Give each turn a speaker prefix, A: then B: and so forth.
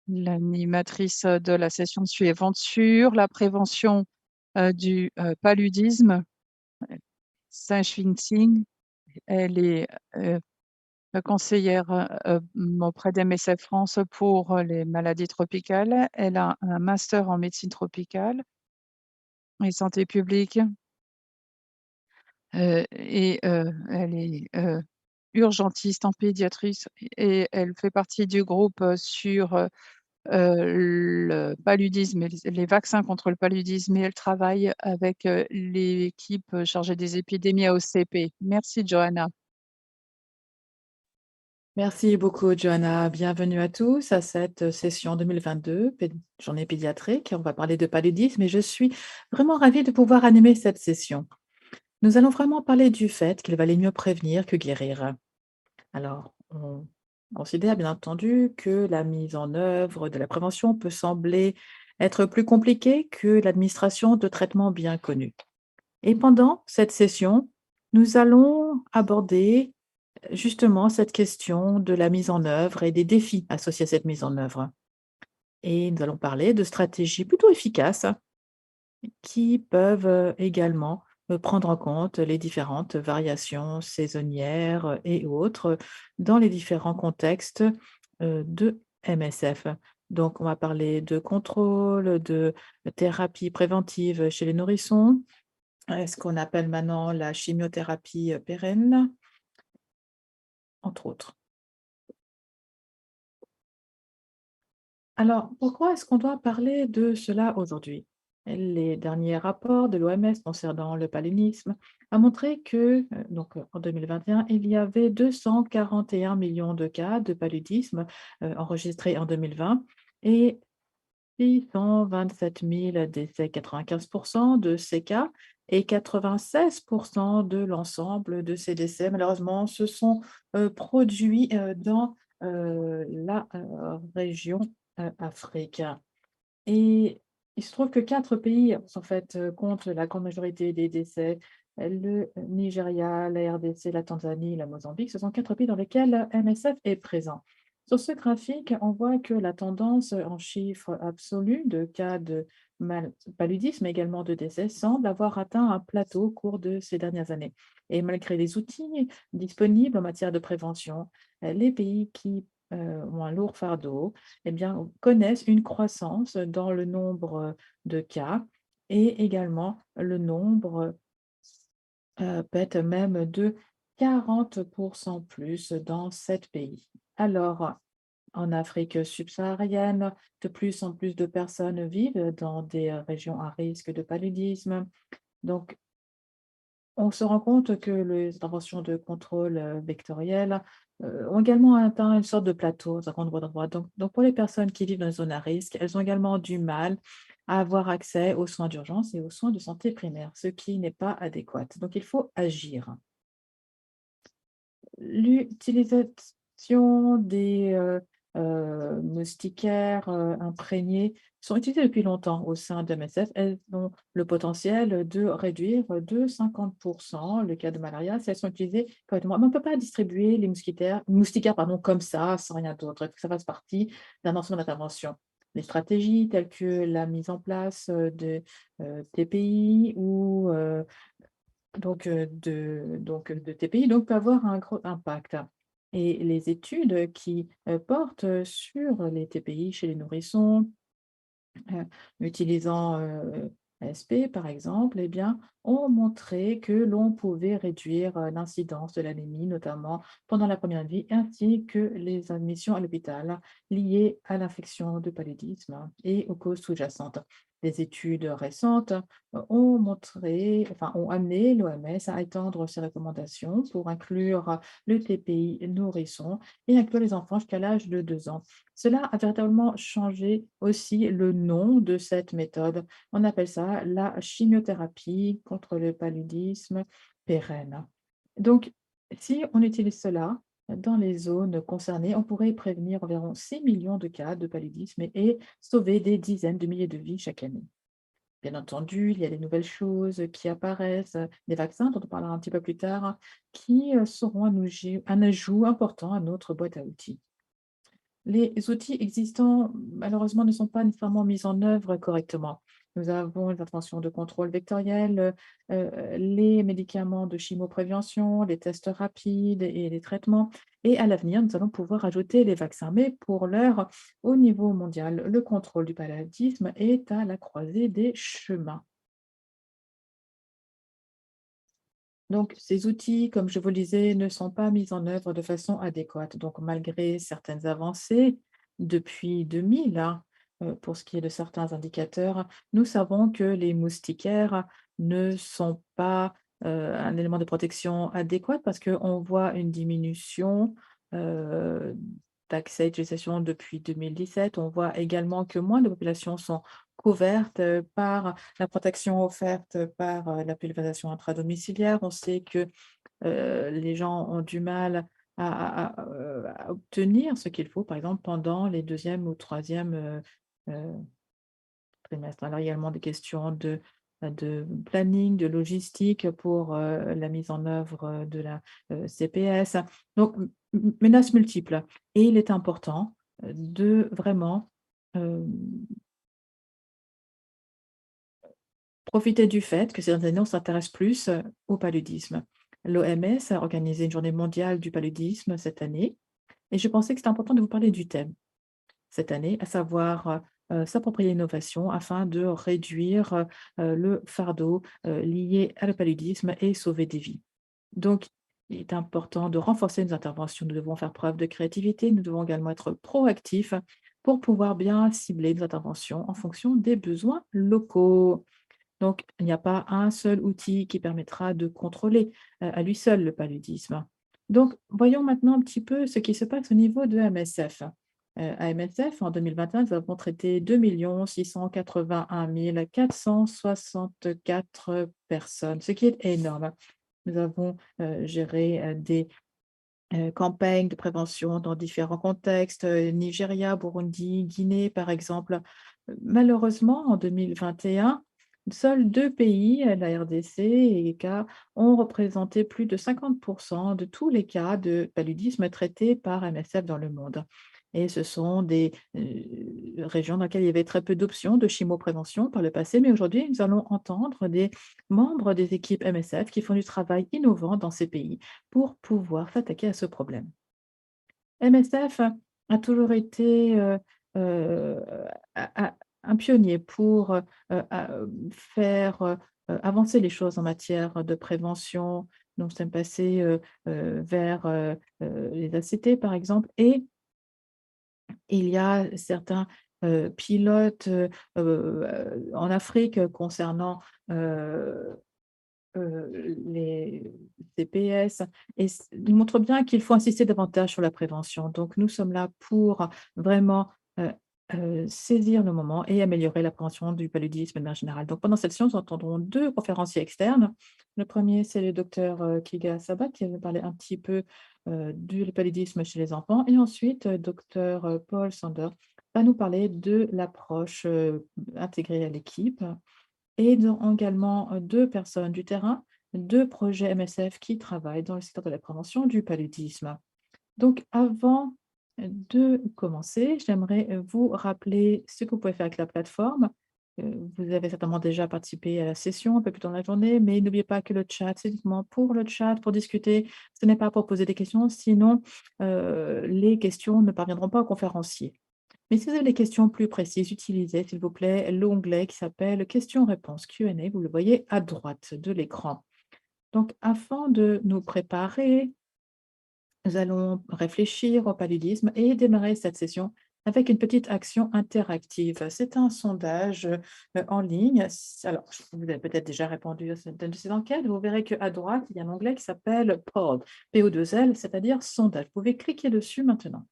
A: l'animatrice de la session suivante sur la prévention du paludisme. Saint-Chine Singh, elle est conseillère auprès d'MSF France pour les maladies tropicales. Elle a un master en médecine tropicale et santé publique et elle est urgentiste en pédiatrie et elle fait partie du groupe sur le paludisme et les vaccins contre le paludisme et elle travaille avec l'équipe chargée des épidémies à OCP. Merci Johanna.
B: Merci beaucoup, Johanna. Bienvenue à tous à cette session 2022, journée pédiatrique. On va parler de paludisme et je suis vraiment ravie de pouvoir animer cette session. Nous allons vraiment parler du fait qu'il valait mieux prévenir que guérir. Alors, on considère bien entendu que la mise en œuvre de la prévention peut sembler être plus compliquée que l'administration de traitements bien connus. Et pendant cette session, nous allons aborder justement cette question de la mise en œuvre et des défis associés à cette mise en œuvre. Et nous allons parler de stratégies plutôt efficaces qui peuvent également prendre en compte les différentes variations saisonnières et autres dans les différents contextes de MSF. Donc, on va parler de contrôle, de thérapie préventive chez les nourrissons, ce qu'on appelle maintenant la chimiothérapie pérenne, entre autres. Alors, pourquoi est-ce qu'on doit parler de cela aujourd'hui? Les derniers rapports de l'OMS concernant le paludisme ont montré que, en 2021, il y avait 241 millions de cas de paludisme enregistrés en 2020 et 627 000 décès, 95% de ces cas et 96% de l'ensemble de ces décès, malheureusement, se sont produits dans la région Afrique. Et il se trouve que 4 pays, en fait, comptent la grande majorité des décès. Le Nigeria, la RDC, la Tanzanie, la Mozambique, ce sont 4 pays dans lesquels MSF est présent. Sur ce graphique, on voit que la tendance en chiffres absolus de cas de paludisme, mais également de décès, semble avoir atteint un plateau au cours de ces dernières années. Et malgré les outils disponibles en matière de prévention, les pays qui ont un lourd fardeau eh bien, connaissent une croissance dans le nombre de cas et également le nombre peut être même de 40% plus dans 7 pays. Alors, en Afrique subsaharienne, de plus en plus de personnes vivent dans des régions à risque de paludisme. Donc, on se rend compte que les interventions de contrôle vectoriel ont également atteint une sorte de plateau, un endroit d'endroit. Donc, pour les personnes qui vivent dans les zones à risque, elles ont également du mal à avoir accès aux soins d'urgence et aux soins de santé primaire, ce qui n'est pas adéquat. Donc, il faut agir. L'utilisation des moustiquaires imprégnés sont utilisées depuis longtemps au sein de MSF. Elles ont le potentiel de réduire de 50% le cas de malaria si elles sont utilisées correctement. Mais on ne peut pas distribuer les moustiquaires pardon, comme ça, sans rien d'autre. Il faut que ça fasse partie d'un ensemble d'interventions. Les stratégies telles que la mise en place de TPI ou de TPI donc peut avoir un gros impact. Et les études qui portent sur les TPI chez les nourrissons, utilisant ASP par exemple, eh bien, ont montré que l'on pouvait réduire l'incidence de l'anémie, notamment pendant la première vie, ainsi que les admissions à l'hôpital liées à l'infection de paludisme et aux causes sous-jacentes. Des études récentes ont montré, enfin, ont amené l'OMS à étendre ses recommandations pour inclure le TPI nourrisson et inclure les enfants jusqu'à l'âge de 2 ans. Cela a véritablement changé aussi le nom de cette méthode. On appelle ça la chimiothérapie contre le paludisme pérenne. Donc, si on utilise cela dans les zones concernées, on pourrait prévenir environ 6 millions de cas de paludisme et sauver des dizaines de milliers de vies chaque année. Bien entendu, il y a des nouvelles choses qui apparaissent, des vaccins dont on parlera un petit peu plus tard, qui seront un ajout important à notre boîte à outils. Les outils existants, malheureusement, ne sont pas nécessairement mis en œuvre correctement. Nous avons les interventions de contrôle vectoriel, les médicaments de chimio-prévention, les tests rapides et les traitements. Et à l'avenir, nous allons pouvoir ajouter les vaccins. Mais pour l'heure, au niveau mondial, le contrôle du paludisme est à la croisée des chemins. Donc, ces outils, comme je vous le disais, ne sont pas mis en œuvre de façon adéquate. Donc, malgré certaines avancées depuis 2000, hein, pour ce qui est de certains indicateurs, nous savons que les moustiquaires ne sont pas un élément de protection adéquat parce qu'on voit une diminution euh, d'accès à l'utilisation depuis 2017. On voit également que moins de populations sont couvertes par la protection offerte par la pulvérisation intradomiciliaire. On sait que les gens ont du mal à obtenir ce qu'il faut, par exemple, pendant les deuxième ou troisième trimestres. Alors, il y a également des questions de planning, de logistique pour la mise en œuvre de la CPS. Donc, menaces multiples. Et il est important de vraiment euh, profiter du fait que ces dernières années, on s'intéresse plus au paludisme. L'OMS a organisé une journée mondiale du paludisme cette année et je pensais que c'était important de vous parler du thème cette année, à savoir s'approprier l'innovation afin de réduire le fardeau lié à le paludisme et sauver des vies. Donc, il est important de renforcer nos interventions. Nous devons faire preuve de créativité. Nous devons également être proactifs pour pouvoir bien cibler nos interventions en fonction des besoins locaux. Donc, il n'y a pas un seul outil qui permettra de contrôler à lui seul le paludisme. Donc, voyons maintenant un petit peu ce qui se passe au niveau de MSF. À MSF, en 2021, nous avons traité 2 681 464 personnes, ce qui est énorme. Nous avons géré des campagnes de prévention dans différents contextes, Nigeria, Burundi, Guinée, par exemple. Malheureusement, en 2021, seuls 2 pays, la RDC et EK, ont représenté plus de 50 de tous les cas de paludisme traités par MSF dans le monde. Et ce sont des régions dans lesquelles il y avait très peu d'options de chimio-prévention par le passé, mais aujourd'hui, nous allons entendre des membres des équipes MSF qui font du travail innovant dans ces pays pour pouvoir s'attaquer à ce problème. MSF a toujours été heu, un pionnier pour faire avancer les choses en matière de prévention. Nous sommes passés vers les ACT, par exemple, et il y a certains pilotes en Afrique concernant les CPS et il montre bien qu'il faut insister davantage sur la prévention. Donc nous sommes là pour vraiment, heu saisir le moment et améliorer la prévention du paludisme de manière générale. Donc pendant cette séance, nous entendrons 2 conférenciers externes. Le premier, c'est le docteur, Kiga Sabat qui va nous parler un petit peu, du paludisme chez les enfants et ensuite, docteur, Paul Sander va nous parler de l'approche, intégrée à l'équipe et nous avons également 2 personnes du terrain, 2 projets MSF qui travaillent dans le secteur de la prévention du paludisme. Donc avant de commencer, j'aimerais vous rappeler ce que vous pouvez faire avec la plateforme. Vous avez certainement déjà participé à la session un peu plus tôt dans la journée, mais n'oubliez pas que le chat, c'est uniquement pour le chat, pour discuter. Ce n'est pas pour poser des questions, sinon les questions ne parviendront pas au conférencier. Mais si vous avez des questions plus précises, utilisez, s'il vous plaît, l'onglet qui s'appelle questions-réponses Q&A. Vous le voyez à droite de l'écran. Donc, afin de nous préparer, nous allons réfléchir au paludisme et démarrer cette session avec une petite action interactive. C'est un sondage en ligne. Alors, vous avez peut-être déjà répondu à certaines de ces enquêtes. Vous verrez qu'à droite, il y a un onglet qui s'appelle Poll, P-O-2-L, c'est-à-dire sondage. Vous pouvez cliquer dessus maintenant.